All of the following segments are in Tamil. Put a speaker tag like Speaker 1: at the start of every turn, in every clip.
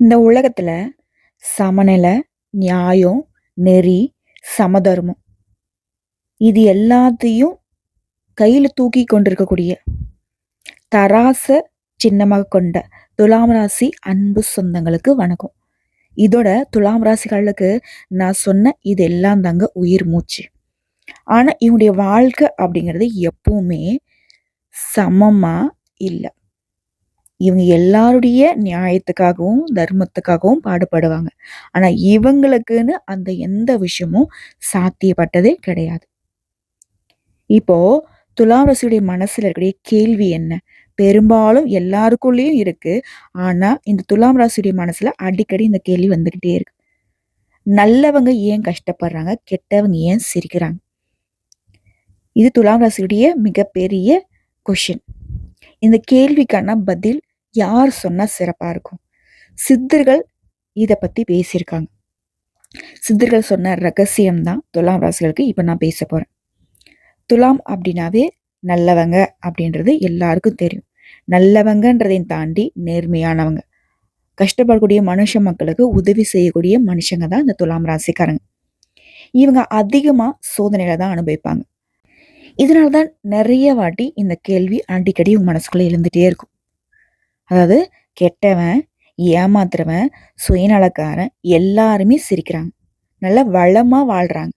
Speaker 1: இந்த உலகத்துல சமநிலை, நியாயம், நெறி, சமதர்மம் இது எல்லாத்தையும் கையில தூக்கி கொண்டிருக்கக்கூடிய தராச சின்னமாக கொண்ட துலாம் ராசி அன்பு சொந்தங்களுக்கு வணக்கம். இதோட துலாம் ராசிகளுக்கு நான் சொன்ன இது எல்லாம் தாங்க உயிர் மூச்சு. ஆனா இவங்களுடைய வாழ்க்கை அப்படிங்கிறது எப்பவுமே சமமா இல்ல. இவங்க எல்லாருடைய நியாயத்துக்காகவும், தர்மத்துக்காகவும் பாடுபடுவாங்க. ஆனா இவங்களுக்குன்னு அந்த எந்த விஷயமும் சாத்தியப்பட்டதே கிடையாது. இப்போ துலாம் ராசியுடைய மனசுல இருக்கக்கூடிய கேள்வி என்ன? பெரும்பாலும் எல்லாருக்குள்ளயும் இருக்கு. ஆனா இந்த துலாம் ராசியுடைய மனசுல அடிக்கடி இந்த கேள்வி வந்துகிட்டே இருக்கு. நல்லவங்க ஏன் கஷ்டப்படுறாங்க? கெட்டவங்க ஏன் சிரிக்கிறாங்க? இது துலாம் ராசியுடைய மிகப்பெரிய கொஷின். இந்த கேள்விக்கான பதில் யார் சொன்னா சிறப்பா இருக்கும்? சித்தர்கள் இத பத்தி பேசியிருக்காங்க. சித்தர்கள் சொன்ன ரகசியம் தான் துலாம் ராசிகளுக்கு இப்ப நான் பேச போறேன். துலாம் அப்படின்னாவே நல்லவங்க அப்படின்றது எல்லாருக்கும் தெரியும். நல்லவங்கன்றதையும் தாண்டி நேர்மையானவங்க. கஷ்டப்படக்கூடிய மனுஷ மக்களுக்கு உதவி செய்யக்கூடிய மனுஷங்க தான் இந்த துலாம் ராசிக்காரங்க. இவங்க அதிகமா சோதனைகளை தான் அனுபவிப்பாங்க. இதனாலதான் நிறைய வாட்டி இந்த கேள்வி அடிக்கடி உங்க மனசுக்குள்ள எழுந்துட்டே இருக்கும். அதாவது கெட்டவன், ஏமாத்துறவன், சுயநலக்காரன் எல்லாருமே சிரிக்கிறாங்க. நல்லா வளமா வாழ்றாங்க.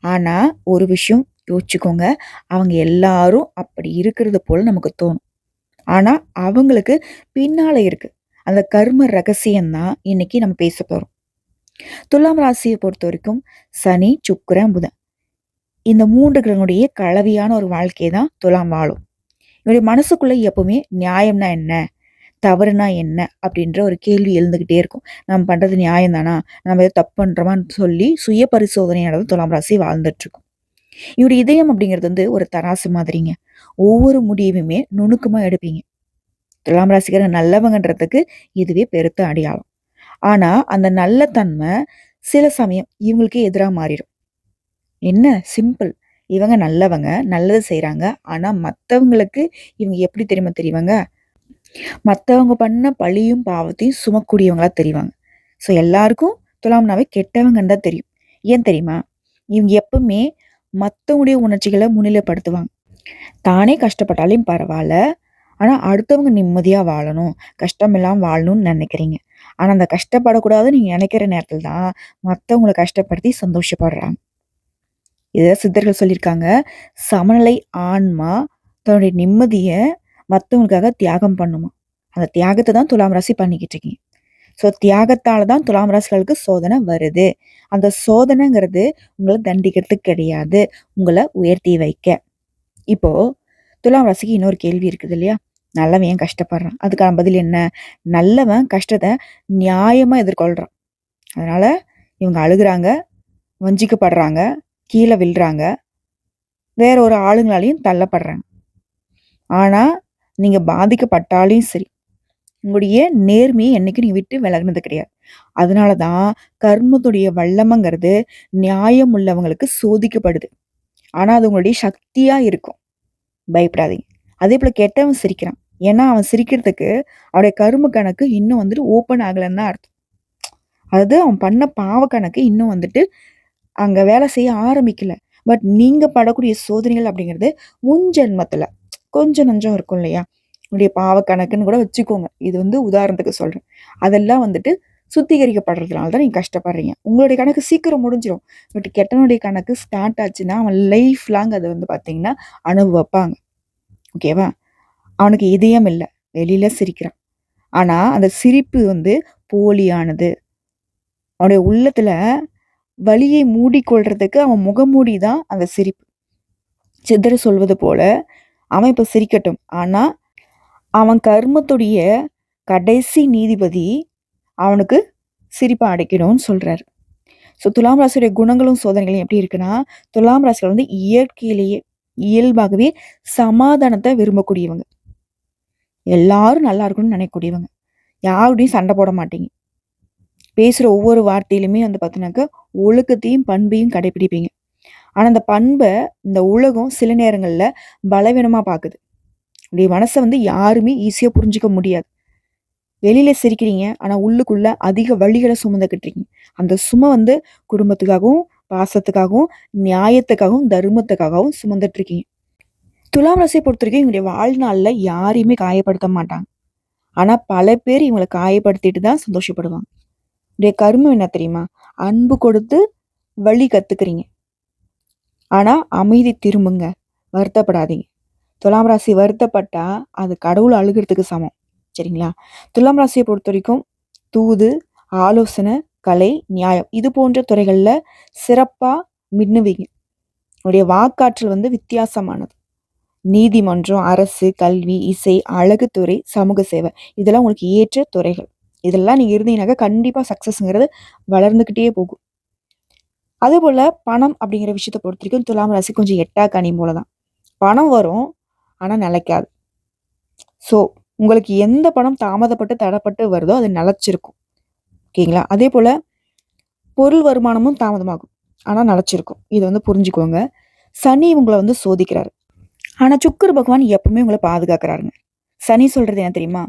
Speaker 1: ஆனா ஒரு விஷயம் யோசிச்சுக்கோங்க, அவங்க எல்லாரும் அப்படி இருக்கிறது போல நமக்கு தோணும். ஆனா அவங்களுக்கு பின்னால இருக்கு அந்த கர்ம ரகசியம் தான் இன்னைக்கு நம்ம பேச போறோம். துலாம் ராசியை பொறுத்த வரைக்கும் சனி, சுக்கிரன், புதன் இந்த 3 கிரகங்களுடைய கலவையான ஒரு வாழ்க்கையை தான் துலாம் வாழும். இவருடைய மனசுக்குள்ள எப்பவுமே நியாயம்னா என்ன, தவறுனா என்ன அப்படின்ற ஒரு கேள்வி எழுந்துகிட்டே இருக்கும். நம்ம பண்றது நியாயம் தானா, நம்ம ஏதோ தப்பு பண்றோமான்னு சொல்லி சுய பரிசோதனையானது துலாம் ராசி வாழ்ந்துட்டு இருக்கும். இவருடைய இதயம் அப்படிங்கிறது வந்து ஒரு தராசு மாதிரிங்க. ஒவ்வொரு முடிவுமே நுணுக்கமா எடுப்பீங்க. துலாம் ராசிக்காரங்க நல்லவங்கன்றதுக்கு இதுவே பெருத்த அடையாளம். ஆனா அந்த நல்ல தன்மை சில சமயம் இவங்களுக்கே எதிரா மாறிடும். என்ன சிம்பிள். இவங்க நல்லவங்க, நல்லது செய்றாங்க. ஆனா மத்தவங்களுக்கு இவங்க எப்படி தெரியுமா தெரிவாங்க? மத்தவங்க பண்ண பழியும், பாவத்தையும் சுமக்கக்கூடியவங்களா தெரிவாங்க. ஸோ எல்லாருக்கும் துலாம்னாவே கெட்டவங்கன்னு தான் தெரியும். ஏன் தெரியுமா? இவங்க எப்பவுமே மத்தவங்களுடைய உணர்ச்சிகள முன்னிலைப்படுத்துவாங்க. தானே கஷ்டப்பட்டாலும் பரவால்ல. ஆனா அடுத்தவங்க நிம்மதியா வாழணும், கஷ்டம் இல்லாம வாழணும்னு நெனைக்கிறீங்க. ஆனா அந்த கஷ்டப்படக்கூடாதுன்னு நீங்க நெனைக்கிற நேரத்துல தான் மத்தவங்கள கஷ்டப்படுத்தி சந்தோஷப்படுறாங்க. இத சித்தர்கள் சொல்லியிருக்காங்க. சமநிலை ஆன்மா தன்னுடைய நிம்மதிய மத்தவங்களுக்காக தியாகம் பண்ணுமாம். அந்த தியாகத்த தான் துலாம் ராசி பண்ணிக்கிட்டு இருக்கீங்க. ஸோ தியாகத்தால தான் துலாம் ராசிகளுக்கு சோதனை வருது. அந்த சோதனைங்கிறது உங்கள தண்டிக்கிறதுக்கு கிடையாது. உங்கள உயர்த்தி வைக்க. இப்போ துலாம் ராசிக்கு இன்னொரு கேள்வி இருக்குது இல்லையா? நல்லவன் ஏன் கஷ்டப்படுறான்? அதுக்கான பதில் என்ன? நல்லவன் கஷ்டத்த நியாயமா எதிர்கொள்றான். அதனால இவங்க அழுகுறாங்க, வஞ்சிக்கப்படுறாங்க, கீழ விழ்றாங்க, வேற ஒரு ஆளுங்களாலயும் தள்ளப்படுறாங்க. ஆனா நீங்க பாதிக்கப்பட்டாலும் சரி, உங்களுடைய நேர்மையை என்னைக்கும் நீங்க விட்டு விலகுனது கிடையாது. அதனால தான் கர்மத்துடைய வல்லமைங்கிறது நியாயம் உள்ளவங்களுக்கு சோதிக்கப்படுது. ஆனா அது உங்களுடைய சக்தியா இருக்கும். பயப்படாதீங்க. அதேபோல கெட்டவன் சிரிக்கிறான். ஏன்னா அவன் சிரிக்கிறதுக்கு அவனுடைய கரும கணக்கு இன்னும் வந்துட்டு ஓப்பன் ஆகலன்னு தான் அர்த்தம். அதாவது அவன் பண்ண பாவ கணக்கு இன்னும் வந்துட்டு அங்க வேலை செய்ய ஆரம்பிக்கல. பட் நீங்க படக்கூடிய சோதனைகள் அப்படிங்கிறது முன் ஜென்மத்துல கொஞ்சம் நஞ்சம் இருக்கும் இல்லையா? உங்களுடைய பாவ கணக்குன்னு கூட வச்சுக்கோங்க. இது வந்து உதாரணத்துக்கு சொல்றேன். அதெல்லாம் வந்துட்டு சுத்திகரிக்கப்படுறதுனால தான் நீங்க கஷ்டப்படுறீங்க. உங்களுடைய கணக்கு சீக்கிரம் முடிஞ்சிரும். பட் கெட்டவனுடைய கணக்கு ஸ்டார்ட் ஆச்சுன்னா, அவன் லைஃப் லாங் அத வந்து பார்த்தீங்கன்னா அனுபவிப்பாங்க. ஓகேவா? அவனுக்கு இதயம் இல்ல. வெளியில சிரிக்கிறான். ஆனா அந்த சிரிப்பு வந்து போலியானது. அவனுடைய உள்ளத்துல வலியை மூடிக்கொள்றதுக்கு அவன் முகமூடி தான் அந்த சிரிப்பு. சித்தர் சொல்வது போல, அவன் இப்ப சிரிக்கட்டும். ஆனா அவன் கர்மத்துடைய கடைசி நீதிபதி அவனுக்கு சிரிப்ப அடைக்கணும்னு சொல்றாரு. ஸோ துலாம் ராசியுடைய குணங்களும் சோதனைகளும் எப்படி இருக்குன்னா, துலாம் ராசிகள் வந்து இயற்கையிலேயே இயல்பாகவே சமாதானத்த விரும்பக்கூடியவங்க. எல்லாரும் நல்லா இருக்கணும்னு நினைக்கக்கூடியவங்க. யாரோடையும் சண்டை போட மாட்டீங்க. பேசுற ஒவ்வொரு வார்த்தையிலுமே வந்து பார்த்தீங்கன்னாக்கா, ஒழுக்கத்தையும், பண்பையும் கடைப்பிடிப்பீங்க. ஆனா அந்த பண்ப இந்த உலகம் சில நேரங்கள்ல பலவீனமா பாக்குது. உங்களுடைய மனச வந்து யாருமே ஈஸியா புரிஞ்சுக்க முடியாது. வெளியில சிரிக்கிறீங்க. ஆனா உள்ளுக்குள்ள அதிக வலிகள சுமந்துக்கிட்டு அந்த சுமை வந்து குடும்பத்துக்காகவும், பாசத்துக்காகவும், நியாயத்துக்காகவும், தர்மத்துக்காகவும் சுமந்துட்டு இருக்கீங்க. துலாம் ராசிய பொறுத்தவரைக்கும் இவங்களுடைய வாழ்நாள்ல யாரையுமே காயப்படுத்த மாட்டாங்க. ஆனா பல பேர் இவங்கள காயப்படுத்திட்டு தான் சந்தோஷப்படுவாங்க. உடைய கர்மம் என்ன தெரியுமா? அன்பு கொடுத்து வழி கத்துக்கிறீங்க. ஆனா அமைதி திரும்புங்க. வருத்தப்படாதீங்க. துலாம் ராசி வருத்தப்பட்டா அது கடவுள் அழுகிறதுக்கு சமம். சரிங்களா? துலாம் ராசியை பொறுத்தவரைக்கும் தூது, ஆலோசனை, கலை, நியாயம் இது போன்ற துறைகள்ல சிறப்பா மின்னுவீங்க. உங்களுடைய வாக்காற்றல் வந்து வித்தியாசமானது. நீதிமன்றம், அரசு, கல்வி, இசை, அழகுத்துறை, சமூக சேவை இதெல்லாம் உங்களுக்கு ஏற்ற துறைகள். இதெல்லாம் நீங்க இருந்தீங்கன்னாக்கா கண்டிப்பா சக்சஸ்ங்கிறது வளர்ந்துக்கிட்டே போகும். அதேபோல பணம் அப்படிங்கிற விஷயத்த பொறுத்தவரைக்கும் துலாம் ராசி கொஞ்சம் எட்டா கனி போலதான். பணம் வரும், ஆனா நிலைக்காது. ஸோ உங்களுக்கு எந்த பணம் தாமதப்பட்டு தடப்பட்டு வருதோ அது நிலைச்சிருக்கும். ஓகேங்களா? அதே போல பொருள் வருமானமும் தாமதமாகும். ஆனா நிலைச்சிருக்கும். இதை வந்து புரிஞ்சுக்கோங்க. சனி உங்களை வந்து சோதிக்கிறாரு. ஆனா சுக்கிர பகவான் எப்பவுமே உங்களை பாதுகாக்கிறாருங்க. சனி சொல்றது என்ன தெரியுமா?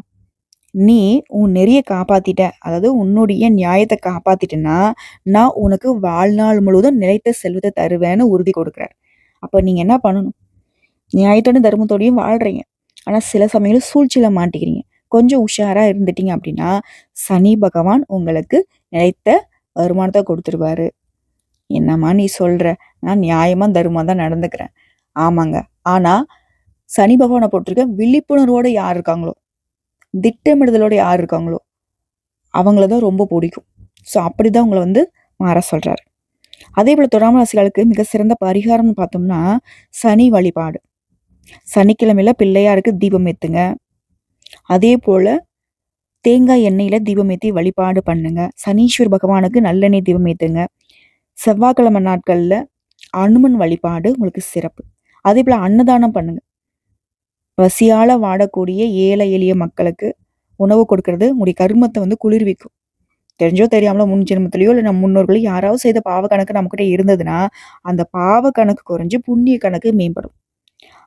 Speaker 1: நீ உன் நெறிய காப்பாத்திட்ட, அதாவது உன்னுடைய நியாயத்தை காப்பாத்திட்டேன்னா நான் உனக்கு வாழ்நாள் முழுவதும் நிலைத்த செல்வத்தை தருவேன்னு உறுதி கொடுக்குறாரு. அப்ப நீங்க என்ன பண்ணணும்? நியாயத்தோடும் தர்மத்தோடையும் வாழ்றீங்க. ஆனா சில சமயம் சூழ்ச்சியில மாட்டிக்கிறீங்க. கொஞ்சம் உஷாரா இருந்துட்டீங்க அப்படின்னா சனி பகவான் உங்களுக்கு நிலைத்த வருமானத்தை கொடுத்துருவாரு. என்னம்மா நீ சொல்ற? நான் நியாயமா தர்மமா தான் நடந்துக்கிறேன். ஆமாங்க. ஆனா சனி பகவானை பொறுத்திருக்க விழிப்புணர்வோட யார் இருக்காங்களோ, திட்டமிடுதலோட யார் இருக்காங்களோ அவங்களதான் ரொம்ப பிடிக்கும். ஸோ அப்படிதான் உங்களை வந்து மாற சொல்றாரு. அதே போல துலாம் ராசிகளுக்கு மிக சிறந்த பரிகாரம்னு பார்த்தோம்னா சனி வழிபாடு. சனிக்கிழமையில பிள்ளையாருக்கு தீபம் ஏத்துங்க. அதே போல தேங்காய் எண்ணெயில தீபம் ஏற்றி வழிபாடு பண்ணுங்க. சனீஸ்வர் பகவானுக்கு நல்லெண்ணெய் தீபம் ஏத்துங்க. செவ்வாய்க்கிழமை நாட்கள்ல அனுமன் வழிபாடு உங்களுக்கு சிறப்பு. அதே போல அன்னதானம் பண்ணுங்க. பசியால வாடக்கூடிய ஏழை எளிய மக்களுக்கு உணவு கொடுக்கறது உங்களுடைய கருமத்தை வந்து குளிர்விக்கும். தெரிஞ்சோ தெரியாமலோ முன் ஜென்மத்திலயோ இல்லை நம்ம முன்னோர்களோ யாராவது செய்த பாவ கணக்கு நம்மகிட்ட இருந்ததுன்னா அந்த பாவ கணக்கு குறைஞ்சு புண்ணிய கணக்கு மேம்படும்.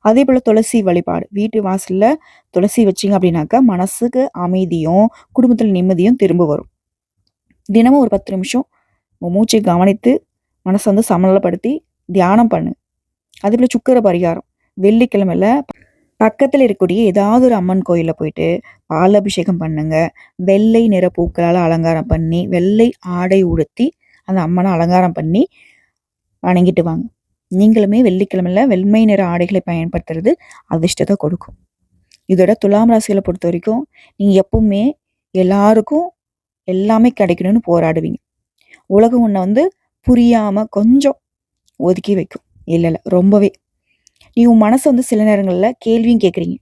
Speaker 1: அதே போல துளசி வழிபாடு. வீட்டு வாசல்ல துளசி வச்சிங்க அப்படின்னாக்கா மனசுக்கு அமைதியும் குடும்பத்தில் நிம்மதியும் திரும்ப வரும். தினமும் ஒரு 10 நிமிஷம் மூச்சை கவனித்து மனசை வந்து சமநிலைப்படுத்தி தியானம் பண்ணு. அதே போல சுக்கிர பரிகாரம். வெள்ளிக்கிழமையில பக்கத்துல இருக்கக்கூடிய ஏதாவது ஒரு அம்மன் கோயில்ல போயிட்டு பால் அபிஷேகம் பண்ணுங்க. வெள்ளை நிற பூக்களால் அலங்காரம் பண்ணி வெள்ளை ஆடை உடுத்தி அந்த அம்மனை அலங்காரம் பண்ணி வணங்கிட்டு வாங்க. நீங்களுமே வெள்ளிக்கிழமையில வெண்மை நிற ஆடைகளை பயன்படுத்துறது அதிர்ஷ்டத்தை கொடுக்கும். இதோட துலாம் ராசிகளை பொறுத்த வரைக்கும் நீங்க எப்பவுமே எல்லாருக்கும் எல்லாமே கிடைக்கணும்னு போராடுவீங்க. உலகம் உன்னை வந்து புரியாம கொஞ்சம் ஒதுக்கி வைக்கும். இல்ல ரொம்பவே. நீ உன் மனசை வந்து சில நேரங்கள்ல கேள்வியும் கேட்குறீங்க.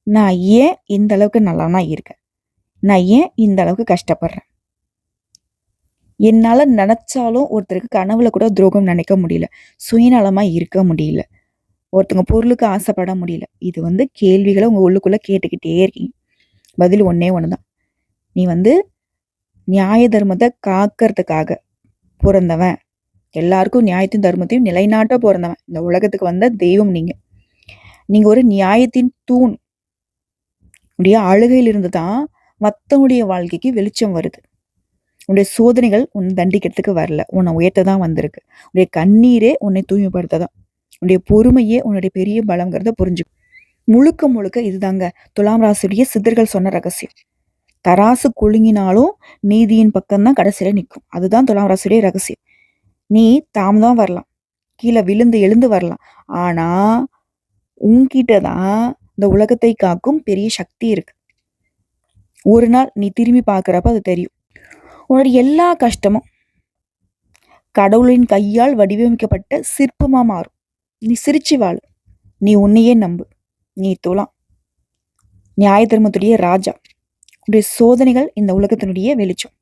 Speaker 1: நான் ஏன் இந்த அளவுக்கு நல்லவனா இருக்கேன்? நான் ஏன் இந்த அளவுக்கு கஷ்டப்படுறேன்? என்னால நினைச்சாலும் ஒருத்தருக்கு கனவுல கூட துரோகம் நினைக்க முடியல. சுயநலமா இருக்க முடியல. ஒருத்தவங்க பொருளுக்கு ஆசைப்பட முடியல. இது வந்து கேள்விகளை உங்க உள்ளுக்குள்ள கேட்டுக்கிட்டே இருக்கீங்க. பதில் ஒண்ணே ஒண்ணுதான். நீ வந்து நியாய தர்மத்தை காக்கிறதுக்காக பிறந்தவன். எல்லாருக்கும் நியாயத்தையும் தர்மத்தையும் நிலைநாட்ட பிறந்தவன். இந்த உலகத்துக்கு வந்த தெய்வம் நீங்க. நீங்க ஒரு நியாயத்தின் தூண். உடைய அழுகையிலிருந்து தான் மத்தவங்களுடைய வாழ்க்கைக்கு வெளிச்சம் வருது. உன்னுடைய சோதனைகள் உன்னை தண்டிக்கிறதுக்கு வரல. உன்னை உயர்த்த தான் வந்திருக்கு. உன்னுடைய கண்ணீரே உன்னை தூய்மைப்படுத்ததான். உன்னுடைய பொறுமையே உன்னுடைய பெரிய பலங்கிறத புரிஞ்சு. முழுக்க முழுக்க இதுதாங்க துலாம் ராசியுடைய சித்தர்கள் சொன்ன ரகசியம். தராசு குலுங்கினாலும் நீதியின் பக்கம்தான் கடைசியில நிற்கும். அதுதான் துலாம் ராசியுடைய ரகசியம். நீ தாமதம் வரலாம், கீழே விழுந்து எழுந்து வரலாம். ஆனா உன்கிட்ட தான் இந்த உலகத்தை காக்கும் பெரிய சக்தி இருக்கு. ஒரு நாள் நீ திரும்பி பார்க்குறப்ப அது தெரியும். உன்னுடைய எல்லா கஷ்டமும் கடவுளின் கையால் வடிவமைக்கப்பட்ட சிற்பமா மாறும். நீ சிரிச்சு வாழு. நீ உன்னையே நம்பு. நீ துலாம் நியாய தர்மத்துடைய ராஜா. உன்னுடைய சோதனைகள் இந்த உலகத்தினுடைய வெளிச்சம்.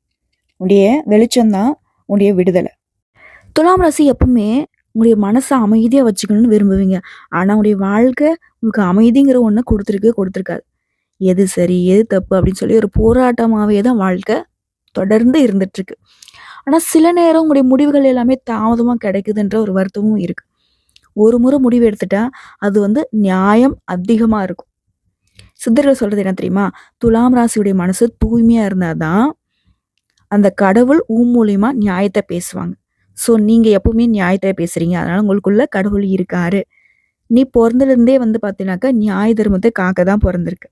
Speaker 1: உன்னுடைய வெளிச்சம்தான் உன்னுடைய விடுதலை. துலாம் ராசி எப்பவுமே உங்களுடைய மனசை அமைதியாக வச்சுக்கணும்னு விரும்புவீங்க. ஆனால் உங்களுடைய வாழ்க்கை உங்களுக்கு அமைதிங்கிற ஒன்று கொடுத்துருக்காது. எது சரி எது தப்பு அப்படின்னு சொல்லி ஒரு போராட்டமாகவே தான் வாழ்க்கை தொடர்ந்து இருந்துட்டுருக்கு. ஆனால் சில நேரம் உங்களுடைய முடிவுகள் எல்லாமே தாமதமாக கிடைக்குதுன்ற ஒரு வருத்தமும் இருக்குது. ஒரு முறை முடிவு எடுத்துட்டா அது வந்து நியாயம் அதிகமாக இருக்கும். சித்தர்கள் சொல்றது என்ன தெரியுமா? துலாம் ராசியுடைய மனசு தூய்மையா இருந்தாதான் அந்த கடவுள் மூலியமா நியாயத்த பேசுவாங்க. ஸோ நீங்க எப்பவுமே நியாயத்த பேசுறீங்க. அதனால உங்களுக்குள்ள கடவுள் இருக்காரு. நீ பொறந்ததுலேருந்தே வந்து பார்த்தீங்கன்னாக்கா, நியாய தர்மத்த காக்க தான் பொறந்திருக்க.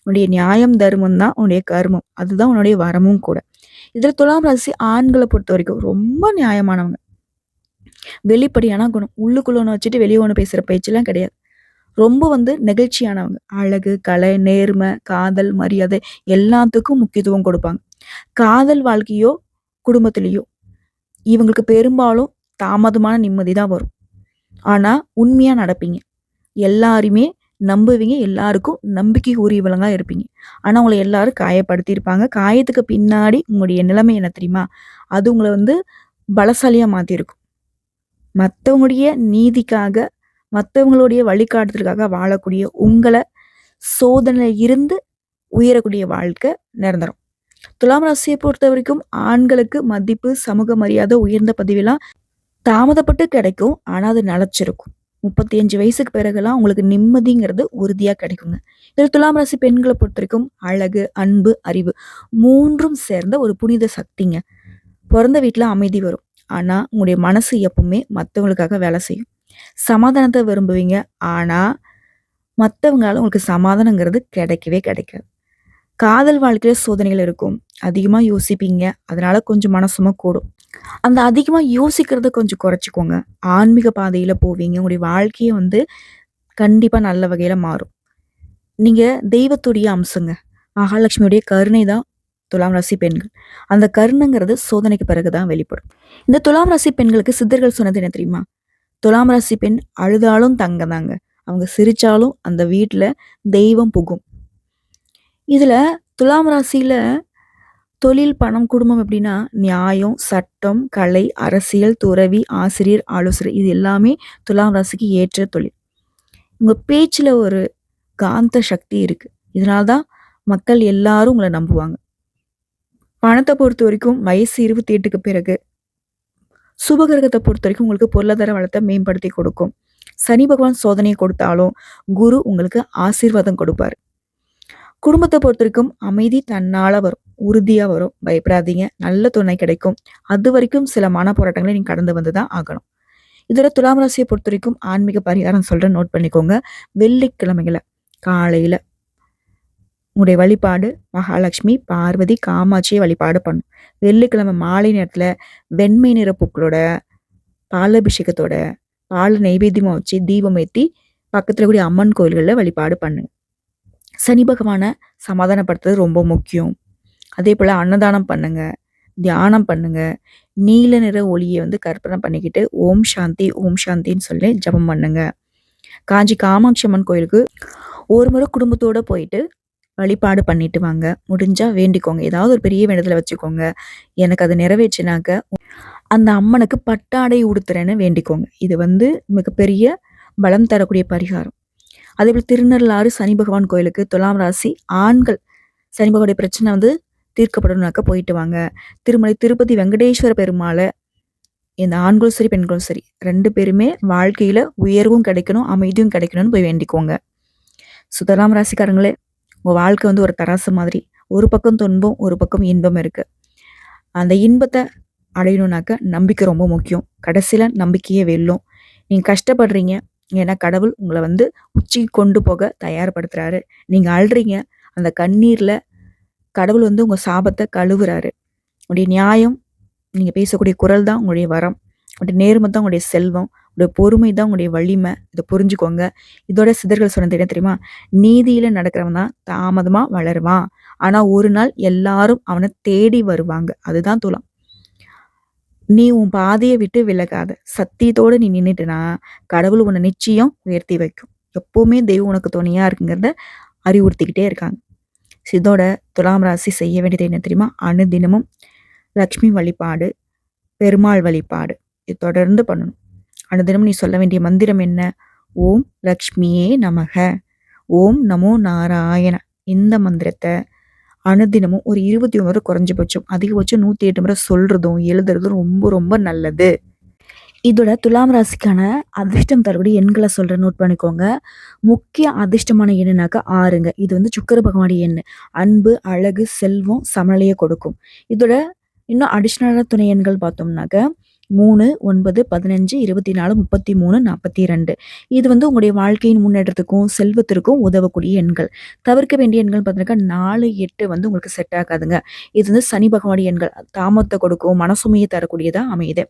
Speaker 1: உன்னுடைய நியாயம், தர்மம் தான் உன்னுடைய கர்மம். அதுதான் உன்னுடைய வரமும் கூட. இதுல துலாம் ராசி ஆண்கள பொறுத்தவரைக்கும் ரொம்ப நியாயமானவங்க. வெளிப்படையான குணம். உள்ளுக்குள்ள ஒண்ணு வச்சுட்டு வெளிய ஒண்ணு பேசுற பேச்செல்லாம் கிடையாது. ரொம்ப வந்து நெகிழ்ச்சியானவங்க. அழகு, கலை, நேர்மை, காதல், மரியாதை எல்லாத்துக்கும் முக்கியத்துவம் கொடுப்பாங்க. காதல் வாழ்க்கையோ, குடும்பத்திலயோ இவங்களுக்கு பெரும்பாலும் தாமதமான நிம்மதி தான் வரும். ஆனா, உண்மையா நடப்பீங்க. எல்லாரையுமே நம்புவீங்க. எல்லாருக்கும் நம்பிக்கை உரியவங்களா இருப்பீங்க. ஆனா, உங்கள எல்லாரும் காயப்படுத்தியிருப்பாங்க. காயத்துக்கு பின்னாடி உங்களுடைய நிலைமை என்ன தெரியுமா? அது உங்கள வந்து பலசாலியா மாத்தியிருக்கும். மத்தவங்களுடைய நீதிக்காக, மத்தவங்களுடைய வழிகாட்டுதலுக்காக வாழக்கூடிய உங்கள சோதனையில இருந்து உயரக்கூடிய வாழ்க்கை நிரந்தரம். துலாம் ராசியை பொறுத்தவரைக்கும் ஆண்களுக்கு மதிப்பு, சமூக மரியாதை, உயர்ந்த பதவிலாம் தாமதப்பட்டு கிடைக்கும். ஆனா, அது நிலைச்சிருக்கும். 35 வயசுக்கு பிறகுலாம் உங்களுக்கு நிம்மதிங்கிறது உறுதியா கிடைக்குங்க. இதுல துலாம் ராசி பெண்கள பொறுத்தவரைக்கும் அழகு, அன்பு, அறிவு 3ம் சேர்ந்த ஒரு புனித சக்திங்க. பொறந்த வீட்ல அமைதி வரும். ஆனா, உங்களுடைய மனசு எப்பவுமே மத்தவங்களுக்காக வேலை செய்யும். சமாதானத்த விரும்புவீங்க. ஆனா, மத்தவங்களால உங்களுக்கு சமாதானங்கிறது கிடைக்கவே கிடைக்காது. காதல் வாழ்க்கையில சோதனைகள் இருக்கும். அதிகமா யோசிப்பீங்க. அதனால கொஞ்சம் மனசும கூடும். அந்த அதிகமா யோசிக்கிறத கொஞ்சம் குறைச்சுக்கோங்க. ஆன்மீக பாதையில போவீங்க. உங்களுடைய வாழ்க்கைய வந்து கண்டிப்பா நல்ல வகையில மாறும். நீங்க தெய்வத்துடைய அம்சங்க. மகாலட்சுமியுடைய கருணை தான் துலாம் ராசி பெண்கள். அந்த கருணைங்கிறது சோதனைக்கு பிறகு தான் வெளிப்படும். இந்த துலாம் ராசி பெண்களுக்கு சித்தர்கள் சொன்னது என்ன தெரியுமா? துலாம் ராசி பெண் அழுதாலும் தங்கம் தாங்க. அவங்க சிரிச்சாலும் அந்த வீட்ல தெய்வம் புகும். இதுல துலாம் ராசியில தொழில், பணம், குடும்பம் எப்படின்னா, நியாயம், சட்டம், கலை, அரசியல், துறவி, ஆசிரியர், ஆலோசகர் இது எல்லாமே துலாம் ராசிக்கு ஏற்ற தொழில். உங்க பேச்சுல ஒரு காந்த சக்தி இருக்கு. இதனால தான் மக்கள் எல்லாரும் உங்கள நம்புவாங்க. பணத்த பொறுத்தவரைக்கும் வயசு 28க்கு பிறகு, சுபகிரகத்த பொறுத்தவரைக்கும் உங்களுக்கு பொருளாதார வளத்த மேம்படுத்தி கொடுக்கும். சனி பகவான் சோதனைய கொடுத்தாலும், குரு உங்களுக்கு ஆசீர்வாதம் கொடுப்பாரு. குடும்பத்த பொறுத்தவரைக்கும் அமைதி தன்னால வரும். உறுதியா வரும். பயப்படாதீங்க. நல்ல துணை கிடைக்கும். அதுவரைக்கும் சில மனப்போராட்டங்கள நீங்க கடந்து வந்து தான் ஆகணும். இதோட துலாம் ராசிய பொறுத்தவரைக்கும் ஆன்மீக பரிகாரம் சொல்றேன் நோட் பண்ணிக்கோங்க. வெள்ளிக்கிழமைகள்ல காலையில உங்களுடைய வழிபாடு மகாலட்சுமி, பார்வதி, காமாட்சியை வழிபாடு பண்ணும். வெள்ளிக்கிழமை மாலை நேரத்துல வெண்மை நிற பூக்களோட, பாலாபிஷேகத்தோட, பால் நெய்வேத்தியமா வச்சு தீபம் ஏத்தி பக்கத்துல கூடிய அம்மன் கோயில்கள்ல வழிபாடு பண்ணுங்க. சனி பகவான சமாதானப்படுத்துறது ரொம்ப முக்கியம். அதே போல அன்னதானம் பண்ணுங்க. தியானம் பண்ணுங்க. நீல நிற ஒளிய வந்து கற்பனை பண்ணிக்கிட்டு ஓம் சாந்தி, ஓம் சாந்தின்னு சொல்லி ஜெபம் பண்ணுங்க. காஞ்சி காமாட்சி அம்மன் கோயிலுக்கு ஒரு முறை குடும்பத்தோட போயிட்டு வழிபாடு பண்ணிட்டு வாங்க. முடிஞ்சா வேண்டிக்கோங்க. ஏதாவது ஒரு பெரிய வேண்டுதல வச்சுக்கோங்க. எனக்கு அது நிறைவேறுச்சுனாக்க அந்த அம்மனுக்கு பட்டாடை உடுத்துறேன்னு வேண்டிக்கோங்க. இது வந்து மிகப்பெரிய பலம் தரக்கூடிய பரிகாரம். அதேபோல திருநள்ளாறு சனி பகவான் கோயிலுக்கு துலாம் ராசி ஆண்கள் சனி பகவானுடைய பிரச்சனை வந்து தீர்க்கப்படணும்னாக்க போயிட்டு வாங்க. திருமலை திருப்பதி வெங்கடேஸ்வர பெருமாள இந்த ஆண்களும் சரி, பெண்களும் சரி 2 பேருமே வாழ்க்கையில உயர்வும் கிடைக்கணும், அமைதியும் கிடைக்கணும்னு போய் வேண்டிக்கோங்க. துலாம் ராசிக்காரங்களே, உங்க வாழ்க்கை வந்து ஒரு தராசு மாதிரி. ஒரு பக்கம் துன்பம், ஒரு பக்கம் இன்பம் இருக்கு. அந்த இன்பத்த அடையணும்னாக்க நம்பிக்கை ரொம்ப முக்கியம். கடைசியில நம்பிக்கையே வெல்லும். நீங்க கஷ்டப்படுறீங்க. ஏன்னா கடவுள் உங்கள வந்து உச்சிக்கு கொண்டு போக தயார்படுத்துறாரு. நீங்க அழுறீங்க. அந்த கண்ணீர்ல கடவுள் வந்து உங்க சாபத்த கழுவுறாரு. உங்களுடைய நியாயம், நீங்க பேசக்கூடிய குரல் தான் உங்களுடைய வரம். உங்களுடைய நேர்மை தான் உங்களுடைய செல்வம். உங்களுடைய பொறுமை தான் உங்களுடைய வலிமை. இத புரிஞ்சுக்கோங்க. இதோட சித்தர்கள் சொன்னது என்ன தெரியுமா? நீதியில நடக்கிறவன் தான் தாமதமா வளருவான். ஆனா ஒரு நாள் எல்லாரும் அவன தேடி வருவாங்க. அதுதான் துலாம். நீ உன் பாதைய விட்டு விலகாத. சத்தியத்தோட நீ நின்னுட்டனா, கடவுள் உன்ன நிச்சயம் உயர்த்தி வைக்கும். எப்பவுமே தெய்வம் உனக்கு துணையா இருக்குங்கிறத அறிவுறுத்திக்கிட்டே இருக்காங்க. இதோட துலாம் ராசி செய்ய வேண்டியது என்ன தெரியுமா? அனுதினமும் லக்ஷ்மி வழிபாடு, பெருமாள் வழிபாடு இது தொடர்ந்து பண்ணணும். அனுதினமும் நீ சொல்ல வேண்டிய மந்திரம் என்ன? ஓம் லக்ஷ்மியே நமக. ஓம் நமோ நாராயண. இந்த மந்திரத்த அனுதினமும் ஒரு 21 முறை குறைஞ்சபட்சம், அதிகபட்சம் 108 முறை சொல்றதும், எழுதுறதும் ரொம்ப ரொம்ப நல்லது. இதோட துலாம் ராசிக்கான அதிர்ஷ்டம் தரக்கூடிய எண்களை சொல்கிறேன், நோட் பண்ணிக்கோங்க. முக்கிய அதிர்ஷ்டமான எண்ணுனாக்கா 6ங்க. இது வந்து சுக்கிர பகவானுடைய எண். அன்பு, அழகு, செல்வம், சமநிலையை கொடுக்கும். இதோட இன்னும் அடிஷ்னலான துணை எண்கள் பார்த்தோம்னாக்க 3, 9, 15, 24, 33, 42. இது வந்து உங்களுடைய வாழ்க்கையின் முன்னேற்றத்துக்கும் செல்வத்திற்கும் உதவக்கூடிய எண்கள். தவிர்க்க வேண்டிய எண்கள் பார்த்தீங்கன்னாக்கா 4, 8 வந்து உங்களுக்கு செட் ஆகாதுங்க. இது வந்து சனி பகவானுடைய எண்கள். தாமத்தை கொடுக்கும், மனசுமையை தரக்கூடியதாக அமையுது.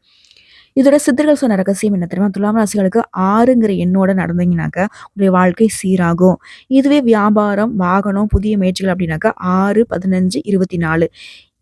Speaker 1: இதோட சித்தர்கள் சொன்ன ரகசியம் என்ன தெரியுமா? துலாம் ராசிகளுக்கு 6ங்கிற எண்ணோட நடந்தீங்கன்னாக்க உங்களுடைய வாழ்க்கை சீராகும். இதுவே வியாபாரம், வாகனம், புதிய முயற்சிகள் அப்படின்னாக்கா 6, 15, 24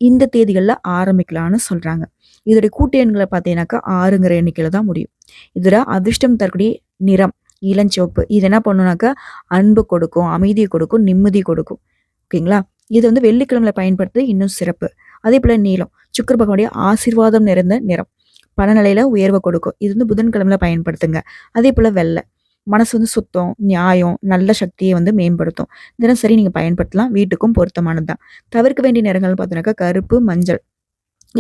Speaker 1: இந்த தேதிகளில் ஆரம்பிக்கலாம்னு சொல்றாங்க. இதோடைய கூட்டு எண்களை பார்த்தீங்கன்னாக்கா 6ங்கிற எண்ணிக்கையில தான் முடியும். இதோட அதிர்ஷ்டம் தரக்கூடிய நிறம் இளஞ்சிவப்பு. இது என்ன பண்ணுனாக்கா அன்பு கொடுக்கும், அமைதியை கொடுக்கும், நிம்மதி கொடுக்கும். ஓகேங்களா? இது வந்து வெள்ளிக்கிழமையில பயன்படுத்துறது இன்னும் சிறப்பு. அதே போல நீலம் சுக்கிர பகவானுடைய ஆசீர்வாதம் நிறைந்த நிறம். பணநிலையில உயர்வை கொடுக்கும். இது வந்து புதன்கிழமையில பயன்படுத்துங்க. அதே போல வெள்ளை மனசு வந்து சுத்தம், நியாயம், நல்ல சக்தியை வந்து மேம்படுத்தும். தினசரி நீங்க பயன்படுத்தலாம். வீட்டுக்கும் பொருத்தமானது தான். தவிர்க்க வேண்டிய நிறங்கள் பார்த்தீங்கன்னாக்கா கருப்பு, மஞ்சள்.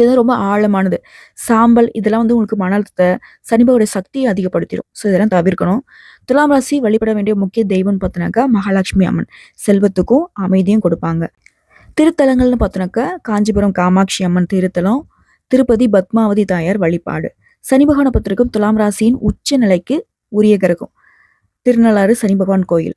Speaker 1: இது ரொம்ப ஆழமானது. சாம்பல் இதெல்லாம் வந்து உங்களுக்கு மன அழுத்தத்தை, சனிபகோடைய சக்தியை அதிகப்படுத்திடும். ஸோ இதெல்லாம் தவிர்க்கணும். துலாம் ராசி வழிபட வேண்டிய முக்கிய தெய்வம்னு பார்த்தோன்னாக்கா மகாலட்சுமி அம்மன். செல்வத்துக்கும் அமைதியும் கொடுப்பாங்க. திருத்தலங்கள்னு பார்த்தோன்னாக்கா காஞ்சிபுரம் காமாட்சி அம்மன் திருத்தலம், திருப்பதி பத்மாவதி தாயார் வழிபாடு. சனி பகவானை பொறுத்தவரைக்கும் துலாம் ராசியின் உச்ச நிலைக்கு உரிய கிரகம். திருநள்ளாறு சனி பகவான் கோயில்.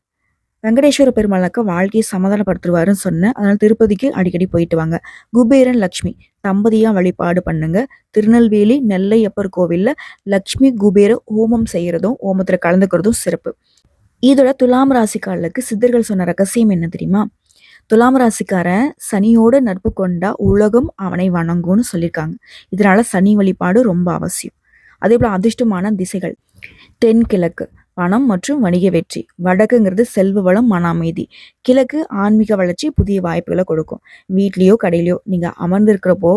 Speaker 1: வெங்கடேஸ்வர பெருமாளுக்கு வாழ்க்கையை சமாதானப்படுத்துவாருன்னு சொன்னேன். அதனால திருப்பதிக்கு அடிக்கடி போயிட்டு வாங்க. குபேரன் லக்ஷ்மி தம்பதியா வழிபாடு பண்ணுங்க. திருநெல்வேலி நெல்லையப்பர் கோவில்ல லக்ஷ்மி குபேர ஹோமம் செய்யறதும் ஹோமத்துல கலந்துக்கிறதும் சிறப்பு. இதோட துலாம் ராசிக்காரர்களுக்கு சித்தர்கள் சொன்ன ரகசியம் என்ன தெரியுமா? துலாம் ராசிக்காரன் சனியோட நட்பு கொண்டா உலகம் அவனை வணங்கும்னு சொல்லியிருக்காங்க. இதனால சனி வழிபாடு ரொம்ப அவசியம். அதே போல அதிர்ஷ்டமான திசைகள் தென்கிழக்கு பணம் மற்றும் வணிக வெற்றி. வடக்குங்கிறது செல்வ வளம், மன அமைதி. கிழக்கு ஆன்மீக வளர்ச்சி, புதிய வாய்ப்புகளை கொடுக்கும். வீட்லேயோ கடையிலையோ நீங்க அமர்ந்திருக்கிறப்போ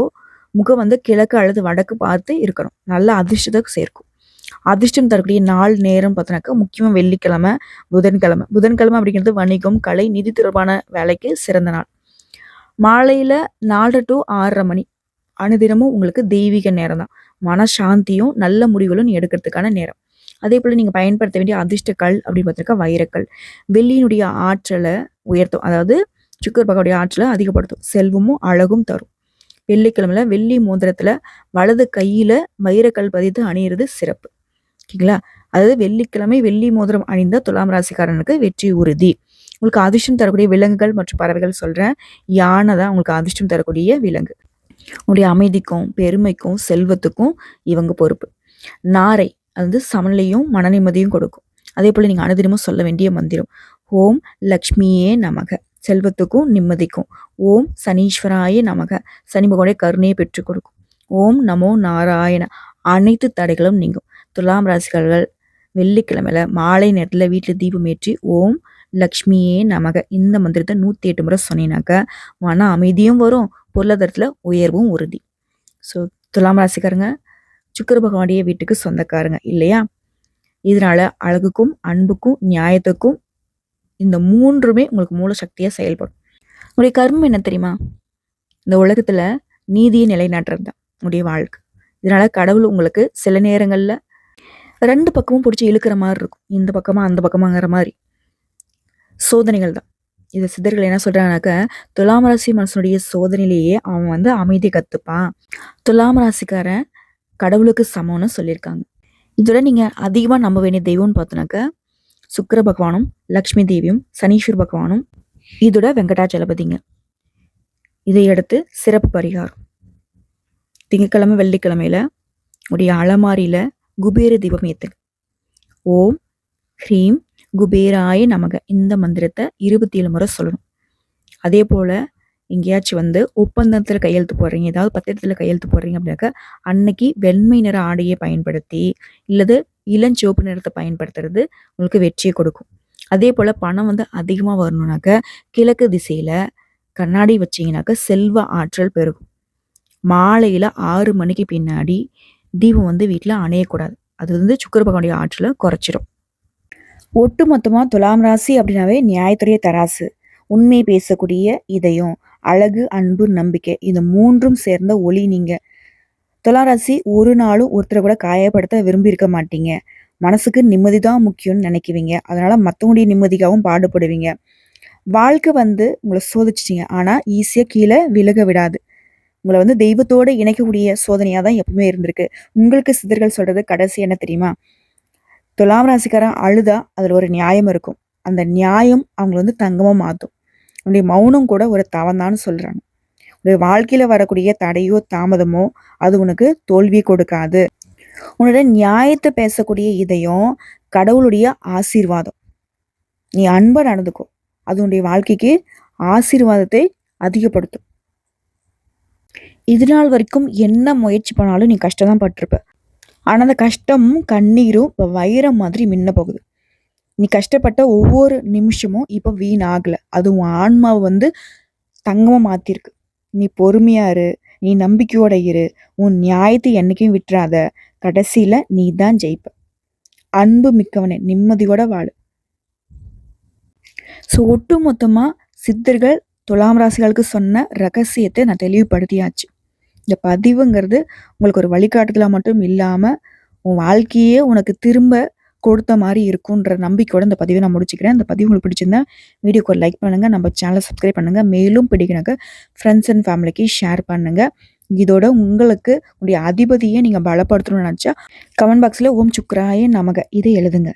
Speaker 1: முகம் வந்து கிழக்கு அல்லது வடக்கு பார்த்து இருக்கணும். நல்ல அதிர்ஷ்டத்தை சேர்க்கும். அதிர்ஷ்டம் தரக்கூடிய நாள் நேரம் பார்த்தோன்னாக்கா முக்கியமாக வெள்ளிக்கிழமை, புதன்கிழமை. புதன்கிழமை அப்படிங்கிறது வணிகம், கலை, நிதி தொடர்பான வேலைக்கு சிறந்த நாள். மாலையில் 4 to 6:30 மணி அனுதினமும் உங்களுக்கு தெய்வீக நேரம் தான். மனசாந்தியும் நல்ல முடிவுகளும் எடுக்கிறதுக்கான நேரம். அதே போல் நீங்கள் பயன்படுத்த வேண்டிய அதிர்ஷ்ட கல் அப்படின்னு பார்த்துருக்கா வைரக்கல். வெள்ளியினுடைய ஆற்றலை உயர்த்தும். அதாவது சுக்கர் பகவானுடைய ஆற்றலை அதிகப்படுத்தும். செல்வமும் அழகும் தரும். வெள்ளிக்கிழமையில வெள்ளி மோதிரத்தில் வலது கையில் வைரக்கல் பதித்து அணியிறது சிறப்பு. ஓகேங்களா? அதாவது வெள்ளிக்கிழமை வெள்ளி மோதிரம் அணிந்த துலாம் ராசிக்காரனுக்கு வெற்றி உறுதி. உங்களுக்கு அதிர்ஷ்டம் தரக்கூடிய விலங்குகள் மற்றும் பறவைகள் சொல்கிறேன். யானை தான் உங்களுக்கு அதிர்ஷ்டம் தரக்கூடிய விலங்கு. உங்களுடைய அமைதிக்கும் பெருமைக்கும் செல்வத்துக்கும் இவங்க பொறுப்பு. நாரை அது வந்து சமநிலையும் மன நிம்மதியும் கொடுக்கும். அதே போல் நீங்கள் அனுதினமும் சொல்ல வேண்டிய மந்திரம் ஓம் லக்ஷ்மியே நமக. செல்வத்துக்கும் நிம்மதிக்கும். ஓம் சனீஸ்வராய நமக. சனி பகவானுடைய கருணையை பெற்றுக் கொடுக்கும். ஓம் நமோ நாராயண. அனைத்து தடைகளும் நீங்கும். துலாம் ராசிக்காரர்கள் வெள்ளிக்கிழமையில மாலை நேரத்தில் வீட்டில் தீபம் ஏற்றி ஓம் லக்ஷ்மியே நமக இந்த மந்திரத்தை 108 முறை சொன்னீங்கன்னாக்க மன அமைதியும் வரும், பொருளாதாரத்தில் உயர்வும் உறுதி. ஸோ துலாம் ராசிக்காரங்க சுக்கிர பகவானுடைய வீட்டுக்கு சொந்தக்காரங்க இல்லையா? இதனால அழகுக்கும் அன்புக்கும் நியாயத்துக்கும் இந்த 3மே உங்களுக்கு மூல சக்தியாக செயல்படும். உங்களுடைய கர்மம் என்ன தெரியுமா? இந்த உலகத்தில் நீதியை நிலைநாட்டுறது தான் உங்களுடைய வாழ்க்கை. இதனால கடவுள் உங்களுக்கு சில நேரங்களில் 2 பக்கமும் பிடிச்சி இழுக்கிற மாதிரி இருக்கும். இந்த பக்கமா அந்த பக்கமாங்கிற மாதிரி சோதனைகள் தான். இது சித்தர்கள் என்ன சொல்றாங்கனாக்க துலாம் ராசி மனுஷனுடைய சோதனையிலேயே அவன் வந்து அமைதி கத்துப்பான். துலாம் ராசிக்காரன் கடவுளுக்கு சமம்னு சொல்லியிருக்காங்க. இதோட நீங்க அதிகமா நம்ப வேண்டிய தெய்வம்னு பார்த்தோன்னாக்க சுக்கிர பகவானும் லக்ஷ்மி தேவியும் சனீஸ்வர் பகவானும் இதோட வெங்கடாச்சலபதிங்க. இதை அடுத்து சிறப்பு பரிகாரம் திங்கட்கிழமை வெள்ளிக்கிழமையில உடைய அலமாரியில குபேர தீபம் ஏத்துங்க. ஓம் ஹ்ரீம் குபேராய நமக இந்த மந்திரத்தை 27 முறை சொல்லணும். அதே போல எங்கேயாச்சும் வந்து ஒப்பந்தத்தில் கையெழுத்து போடுறீங்க, ஏதாவது பத்திரத்தில் கையெழுத்து போடுறீங்க அப்படின்னாக்க அன்னைக்கு வெண்மை நிற ஆடையை பயன்படுத்தி இல்லது இளஞ்சிவப்பு நிறத்தை பயன்படுத்துறது உங்களுக்கு வெற்றியை கொடுக்கும். அதே போல் பணம் வந்து அதிகமாக வரணுனாக்க கிழக்கு திசையில் கண்ணாடி வச்சிங்கனாக்க செல்வ ஆற்றல் பெருகும். மாலையில் 6 மணிக்கு பின்னாடி தீபம் வந்து வீட்டில் அணையக்கூடாது. அது வந்து சுக்கிர பகவானுடைய ஆற்றலை குறைச்சிடும். ஒட்டு மொத்தமாக துலாம் ராசி அப்படின்னாவே நியாயத்துடைய தராசு, உண்மை பேசக்கூடிய இதயம், அழகு, அன்பு, நம்பிக்கை இந்த 3ம் சேர்ந்த ஒளி. நீங்க துலாம் ராசி ஒரு நாளும் ஒருத்தரை கூட காயப்படுத்த விரும்பி இருக்க மாட்டீங்க. மனசுக்கு நிம்மதி தான் முக்கியம்னு நினைக்குவீங்க. அதனால மத்தவங்களுடைய நிம்மதிக்காகவும் பாடுபடுவீங்க. வாழ்க்கை உங்கள சோதிச்சுட்டீங்க. ஆனா ஈஸியா கீழ விலக விடாது. உங்கள தெய்வத்தோட இணைக்கக்கூடிய சோதனையா தான் எப்பவுமே இருந்திருக்கு. உங்களுக்கு சித்தர்கள் சொல்றது கடைசி என்ன தெரியுமா? துலாம் ராசிக்காரன் அழுதா அதுல ஒரு நியாயம் இருக்கும். அந்த நியாயம் அவங்கள தங்கமா மாத்தும். உன்னுடைய மௌனம் கூட ஒரு தவம்தான்னு சொல்றாங்க. உன்னுடைய வாழ்க்கையில வரக்கூடிய தடையோ, தாமதமோ அது உனக்கு தோல்வி கொடுக்காது. உன்னோட நியாயத்தை பேசக்கூடிய இதயம் கடவுளுடைய ஆசீர்வாதம். நீ அன்பா நடந்துக்கோ. அது உன்னுடைய வாழ்க்கைக்கு ஆசீர்வாதத்தை அதிகப்படுத்தும். இது நாள் வரைக்கும் என்ன முயற்சி பண்ணாலும் நீ கஷ்டம் தான் பட்டிருப்ப. ஆனா அந்த கஷ்டமும் கண்ணீரும் இப்ப வைரம் மாதிரி மின்ன போகுது. நீ கஷ்டப்பட்ட ஒவ்வொரு நிமிஷமும் இப்ப வீணாகல. அது உன் ஆன்மாவை தங்கமா மாத்திருக்கு. நீ பொறுமையா இரு. நீ நம்பிக்கையோட இரு. உன் நியாயத்தை என்னைக்கும் விட்டுறாத. கடைசியில நீ தான் ஜெயிப்ப. அன்பு மிக்கவனே, நிம்மதியோட வாழு. ஸோ ஒட்டு மொத்தமா சித்தர்கள் துலாம் ராசிகளுக்கு சொன்ன ரகசியத்தை நான் தெளிவுபடுத்தியாச்சு. இந்த பதிவுங்கிறது உங்களுக்கு ஒரு வழிகாட்டுதலா மட்டும் இல்லாம, உன் வாழ்க்கையே உனக்கு திரும்ப கொடுத்த மாரி இருக்குன்ற நம்பிக்கையோட இந்த பதிவை நான் முடிச்சுக்கிறேன். இந்த பதிவு உங்களுக்கு பிடிச்சிருந்தா வீடியோக்கு ஒரு லைக் பண்ணுங்க. நம்ம சேனலை சப்ஸ்கிரைப் பண்ணுங்க. மேலும் பிடிக்கணுக்க ஃப்ரெண்ட்ஸ் அண்ட் ஃபேமிலிக்கு ஷேர் பண்ணுங்க. இதோட உங்களுக்கு உங்களுடைய அதிபதியை நீங்க பலப்படுத்தணும்னு நினைச்சா கமெண்ட் பாக்ஸ்ல ஓம் சுக்ராய நமக இதை எழுதுங்க.